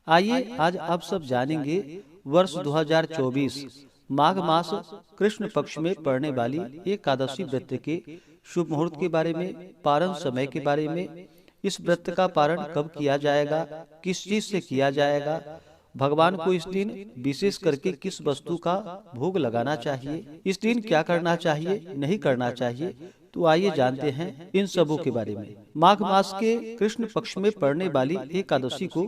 आइए आज आप सब जानेंगे वर्ष 2024 माघ मास कृष्ण पक्ष में पड़ने वाली एकादशी व्रत के शुभ मुहूर्त के बारे में, पारण समय के बारे में, इस व्रत का पारण कब किया जाएगा, किस चीज से किया जाएगा, भगवान को इस दिन विशेष करके किस वस्तु का भोग लगाना चाहिए, इस दिन क्या करना चाहिए, नहीं करना चाहिए। तो आइए जानते हैं इन सबों के बारे में। माघ मास के कृष्ण पक्ष में पड़ने वाली एकादशी को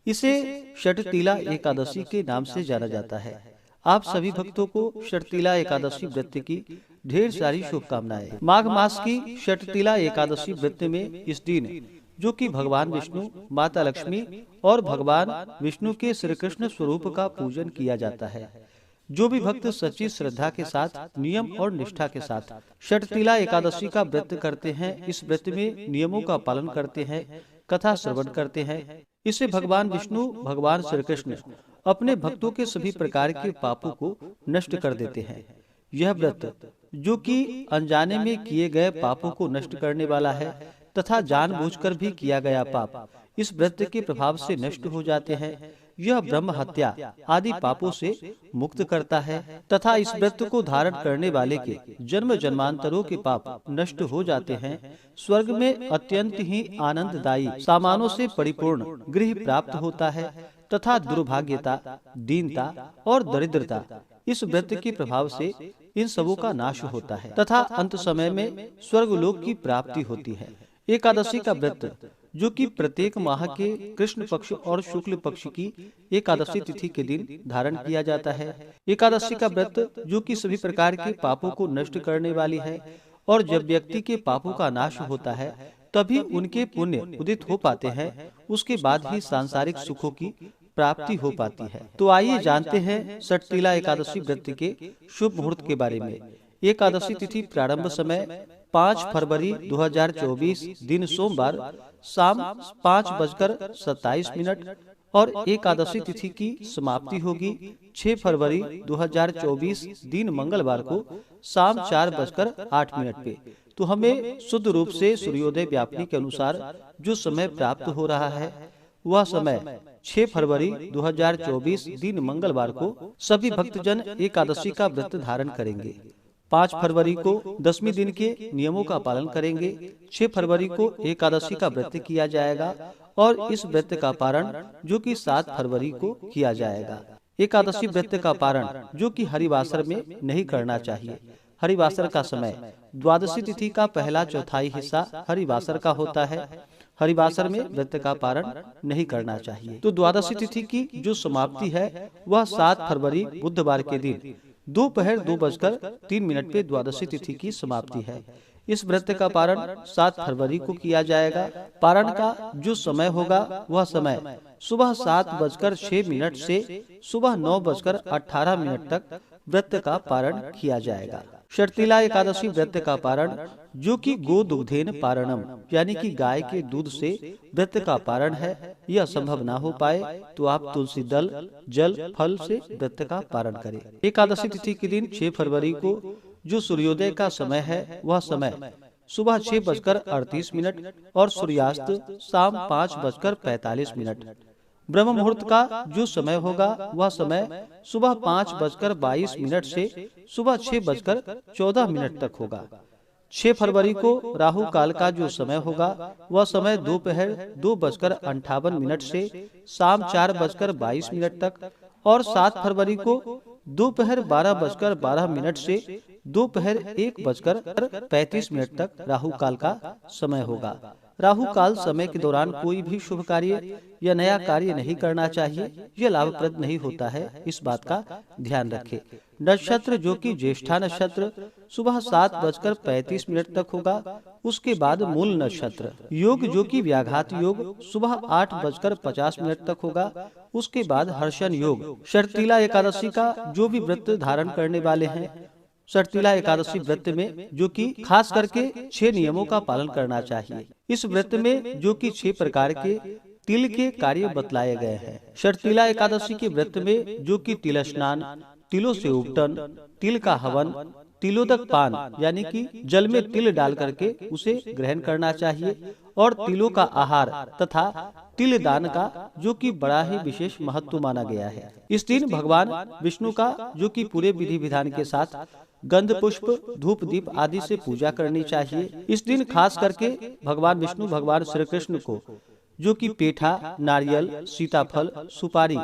इसे षटतिला एकादशी के नाम से जाना जाता है। आप सभी भक्तों को षटतिला एकादशी व्रत की ढेर सारी शुभकामनाएं। माघ मास की षटतिला एकादशी व्रत में इस दिन, जो कि भगवान विष्णु, माता लक्ष्मी और भगवान विष्णु के श्री कृष्ण स्वरूप का पूजन किया जाता है। जो भी भक्त सच्ची श्रद्धा के साथ, नियम और निष्ठा के साथ षटतिला एकादशी का व्रत करते हैं, इस व्रत में नियमों का पालन करते हैं, कथा श्रवण करते हैं, इससे भगवान विष्णु, भगवान श्री कृष्ण अपने भक्तों के सभी प्रकार के पापों को नष्ट कर देते हैं। यह व्रत, जो कि अनजाने में किए गए पापों को नष्ट करने वाला है तथा जानबूझकर भी किया गया पाप इस व्रत के प्रभाव से नष्ट हो जाते हैं। यह ब्रह्म हत्या आदि पापों से मुक्त करता है तथा इस व्रत को धारण करने वाले के जन्म जन्मांतरों के पाप नष्ट हो जाते हैं। स्वर्ग में अत्यंत ही आनंददायी सामानों से परिपूर्ण गृह प्राप्त होता है तथा दुर्भाग्यता, दीनता और दरिद्रता इस व्रत के प्रभाव से इन सबों का नाश होता है तथा अंत समय में स्वर्गलोक की प्राप्ति होती है। एकादशी का व्रत, जो कि प्रत्येक माह के कृष्ण पक्ष और शुक्ल पक्ष की एकादशी तिथि के दिन धारण किया जाता है। एकादशी का व्रत, जो कि सभी प्रकार के पापों को नष्ट करने वाली है, और जब व्यक्ति के पापों का नाश होता है तभी उनके पुण्य उदित हो पाते हैं, उसके बाद ही सांसारिक सुखों की प्राप्ति हो पाती है। तो आइए जानते हैं षटतिला एकादशी व्रत के शुभ मुहूर्त के बारे में। एकादशी तिथि प्रारंभ समय 5 फरवरी 2024 दिन सोमवार शाम 5:27 और एकादशी तिथि की समाप्ति होगी 6 फरवरी 2024 दिन मंगलवार को शाम 4:08 पे। तो हमें शुद्ध रूप से सूर्योदय व्यापनी के अनुसार जो समय प्राप्त हो रहा है, वह समय 6 फरवरी 2024 दिन मंगलवार को सभी भक्तजन एकादशी का व्रत धारण करेंगे। 5 फरवरी को 10वें दिन के नियमों का पालन करेंगे। 6 फरवरी को एकादशी का व्रत किया जाएगा और इस व्रत का पारण, जो कि 7 फरवरी को किया जाएगा। एकादशी व्रत का पारण, जो कि हरिवासर में नहीं करना चाहिए। हरिवासर का समय द्वादशी तिथि का पहला चौथाई हिस्सा हरिवासर का होता है। हरिवासर में व्रत का पारण नहीं करना चाहिए। तो द्वादशी तिथि की जो समाप्ति है वह 7 फरवरी बुधवार के दिन दोपहर 2:03 पे द्वादशी तिथि की समाप्ति है। इस व्रत का पारण 7 फरवरी को किया जाएगा। पारण का जो समय होगा वह समय सुबह 7:06 से सुबह 9:18 तक व्रत का पारण किया जाएगा। षटतिला एकादशी व्रत का पारण, जो कि गो दुग्धेन पारणम, यानी कि गाय के दूध से व्रत का पारण है, यह संभव ना हो पाए तो आप तुलसी दल, जल, फल से व्रत का पारण करें। एकादशी तिथि के दिन 6 फरवरी को जो सूर्योदय का समय है वह समय सुबह 6:38 और सूर्यास्त शाम 5:45। ब्रह्म मुहूर्त का जो समय होगा वह समय सुबह 5:22 से सुबह 6:14 तक होगा। 6 फरवरी को राहु काल का जो समय होगा वह समय दोपहर 2:58 से शाम 4:22 तक, और 7 फरवरी को दोपहर 12:12 से दोपहर 1:35 तक राहु काल का समय होगा। राहु काल समय के दौरान कोई भी शुभ कार्य या नया कार्य नहीं करना चाहिए, यह लाभप्रद नहीं होता है, इस बात का ध्यान रखें। नक्षत्र, जो कि ज्येष्ठा नक्षत्र सुबह 7:35 तक होगा। उसके बाद मूल नक्षत्र। योग, जो कि व्याघात योग सुबह 8:50 तक होगा। उसके बाद हर्षण योग। षटतिला एकादशी का जो भी व्रत धारण करने वाले हैं, षटतिला एकादशी व्रत में जो कि खास करके 6 नियमों का पालन करना चाहिए। इस व्रत में जो कि 6 प्रकार के तिल के कार्य बतलाए गए हैं। षटतिला एकादशी के व्रत में जो कि तिल स्नान, तिलों से उपटन, तिल का हवन, तिलोदक पान यानी कि जल में तिल डाल करके उसे ग्रहण करना चाहिए और तिलों का आहार तथा तिल दान का जो कि बड़ा ही विशेष महत्व माना गया है। इस दिन भगवान विष्णु का जो कि पूरे विधि विधान के साथ गंध पुष्प धूप दीप आदि से पूजा करनी चाहिए। इस दिन खास करके भगवान विष्णु भगवान श्री कृष्ण को जो कि पेठा, नारियल, सीताफल, सुपारी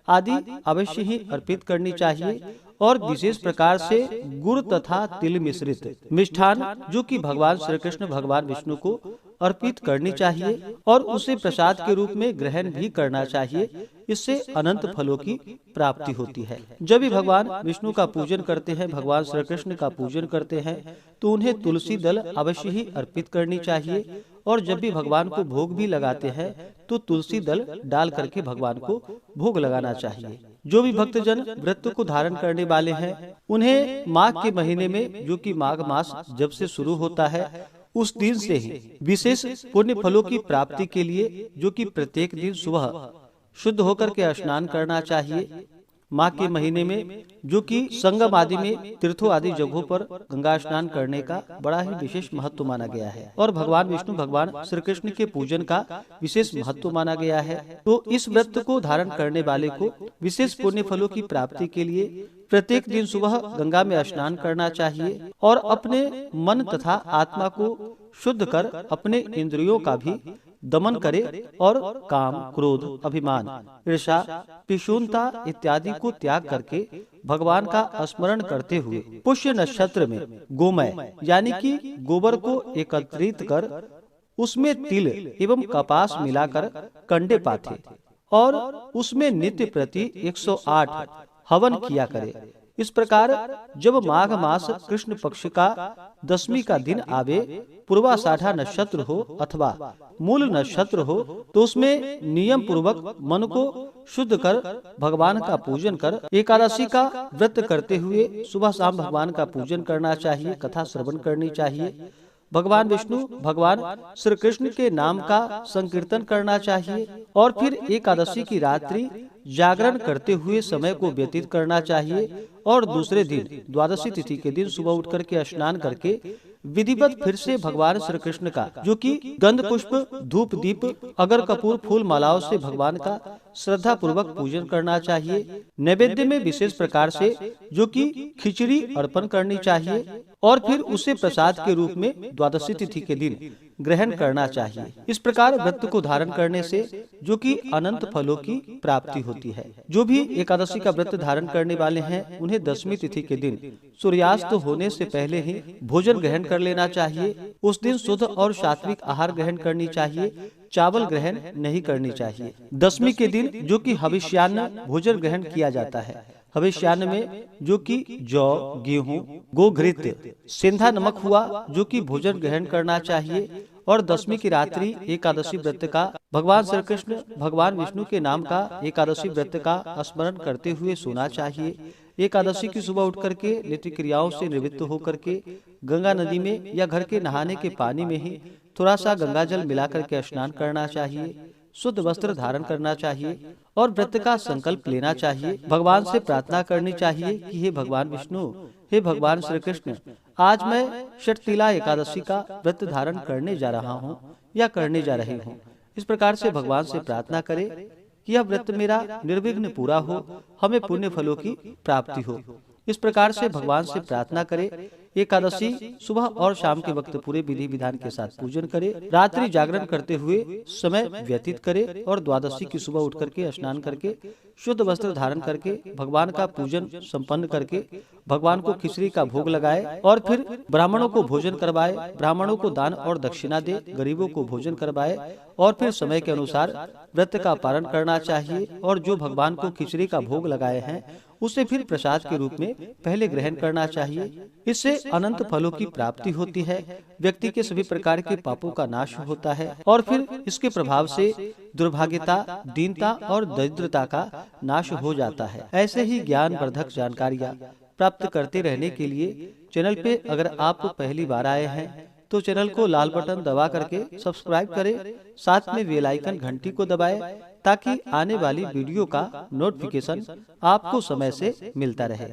आदि अवश्य ही अर्पित करनी चाहिए और विशेष प्रकार से गुड़ तथा तिल मिश्रित मिष्ठान जो कि भगवान श्री कृष्ण भगवान विष्णु को अर्पित करनी चाहिए और उसे प्रसाद के रूप में ग्रहण भी करना चाहिए। इससे अनंत फलों की प्राप्ति होती है। जब भी भगवान विष्णु का पूजन करते हैं, भगवान श्री कृष्ण का पूजन करते हैं, तो उन्हें तुलसी दल अवश्य ही अर्पित करनी चाहिए और जब भी भगवान को भोग भी लगाते हैं तो तुलसी दल डाल करके भगवान को भोग लगाना चाहिए। जो भी भक्तजन व्रत को धारण करने वाले हैं, उन्हें माघ के महीने में जो कि माघ मास जब से शुरू होता है उस दिन से ही विशेष पुण्य फलों की प्राप्ति के लिए जो कि प्रत्येक दिन सुबह शुद्ध होकर के स्नान करना चाहिए। माघ के महीने में जो कि संगम आदि में तीर्थों आदि जगहों पर गंगा स्नान करने का बड़ा ही विशेष महत्व माना गया है और भगवान विष्णु भगवान श्री कृष्ण के पूजन का विशेष महत्व माना गया है। तो इस व्रत को धारण करने वाले को विशेष पुण्य फलों की प्राप्ति के लिए प्रत्येक दिन सुबह गंगा में स्नान करना चाहिए और अपने मन तथा आत्मा को शुद्ध कर अपने इंद्रियों का भी दमन करे और काम, क्रोध, अभिमान, ईर्ष्या, पिशूनता इत्यादि को त्याग करके भगवान का स्मरण करते हुए पुष्य नक्षत्र में गोमय यानी कि गोबर को एकत्रित कर उसमें तिल एवं कपास मिलाकर कंडे पाथे और उसमें नित्य प्रति 108 हवन किया करे। इस प्रकार जब माघ मास कृष्ण पक्ष का दशमी का दिन आवे, पूर्वाषाढ़ा नक्षत्र हो अथवा मूल नक्षत्र हो, तो उसमें नियम पूर्वक मन को शुद्ध कर भगवान का पूजन कर एकादशी का व्रत करते हुए सुबह शाम भगवान का पूजन करना चाहिए, कथा श्रवण करनी चाहिए, भगवान विष्णु भगवान श्री कृष्ण के नाम का संकीर्तन करना चाहिए और फिर एकादशी की रात्रि जागरण करते हुए समय को व्यतीत करना चाहिए और दूसरे दिन द्वादशी तिथि के दिन सुबह उठ करके स्नान करके विधिवत फिर से भगवान श्री कृष्ण का जो कि गंध पुष्प धूप दीप अगर कपूर फूल मालाओं से भगवान का श्रद्धा पूर्वक पूजन करना चाहिए। नैवेद्य में विशेष प्रकार से जो कि खिचड़ी अर्पण करनी चाहिए और फिर उसे प्रसाद के रूप में द्वादशी तिथि के दिन ग्रहण करना चाहिए। इस प्रकार व्रत को धारण करने से जो कि अनंत फलों की प्राप्ति होती है। जो भी एकादशी का व्रत धारण करने वाले हैं, उन्हें दशमी तिथि के दिन सूर्यास्त होने से पहले ही भोजन ग्रहण कर लेना चाहिए। उस दिन शुद्ध और सात्विक आहार ग्रहण करनी चाहिए, चावल ग्रहण नहीं करनी चाहिए। दशमी के दिन जो कि हविष्यान्न भोजन ग्रहण किया जाता है। हविष्यान्न में जो कि जौ, गेहूं, गोघृत, सेंधा नमक हुआ जो कि भोजन ग्रहण करना चाहिए और दशमी की रात्रि एकादशी व्रत का भगवान श्री कृष्ण भगवान विष्णु के नाम का एकादशी व्रत का स्मरण करते हुए सोना चाहिए। एकादशी की सुबह उठ करके नित्य क्रियाओं से निवृत्त होकर के गंगा नदी में या घर के नहाने के पानी में ही थोड़ा सा गंगा जल मिला करके स्नान करना चाहिए, शुद्ध वस्त्र धारण करना चाहिए और व्रत का संकल्प लेना चाहिए। भगवान से प्रार्थना करनी चाहिए कि हे भगवान विष्णु, हे भगवान श्री कृष्ण, आज मैं षटतिला एकादशी का व्रत धारण करने जा रहा हूँ या करने जा रही हूँ। इस प्रकार से भगवान से प्रार्थना करे कि यह व्रत मेरा निर्विघ्न पूरा हो, हमें पुण्य फलों की प्राप्ति हो। इस प्रकार से भगवान से प्रार्थना करे। एकादशी सुबह और शाम के वक्त पूरे विधि विधान के साथ पूजन करे, रात्रि जागरण करते हुए समय व्यतीत करे और द्वादशी की सुबह उठ करके स्नान करके शुद्ध वस्त्र धारण करके भगवान का पूजन संपन्न करके भगवान को खिचड़ी का भोग लगाए और फिर ब्राह्मणों को भोजन करवाए, ब्राह्मणों को दान और दक्षिणा दे, गरीबों को भोजन करवाए और फिर समय के अनुसार व्रत का पालन करना चाहिए और जो भगवान को खिचड़ी का भोग लगाए हैं उसे फिर प्रसाद के रूप में पहले ग्रहण करना चाहिए। इससे अनंत फलों की प्राप्ति होती है, व्यक्ति के सभी प्रकार के पापों का नाश होता है और फिर इसके प्रभाव से दुर्भाग्यता, दीनता और दरिद्रता का नाश हो जाता है। ऐसे ही ज्ञान वर्धक जानकारियाँ प्राप्त करते रहने के लिए चैनल पे अगर आप पहली बार आए हैं तो चैनल को लाल बटन दबा करके सब्सक्राइब करें, साथ में बेल आइकन घंटी को दबाएं ताकि आने वाली वीडियो का नोटिफिकेशन आपको समय से मिलता रहे।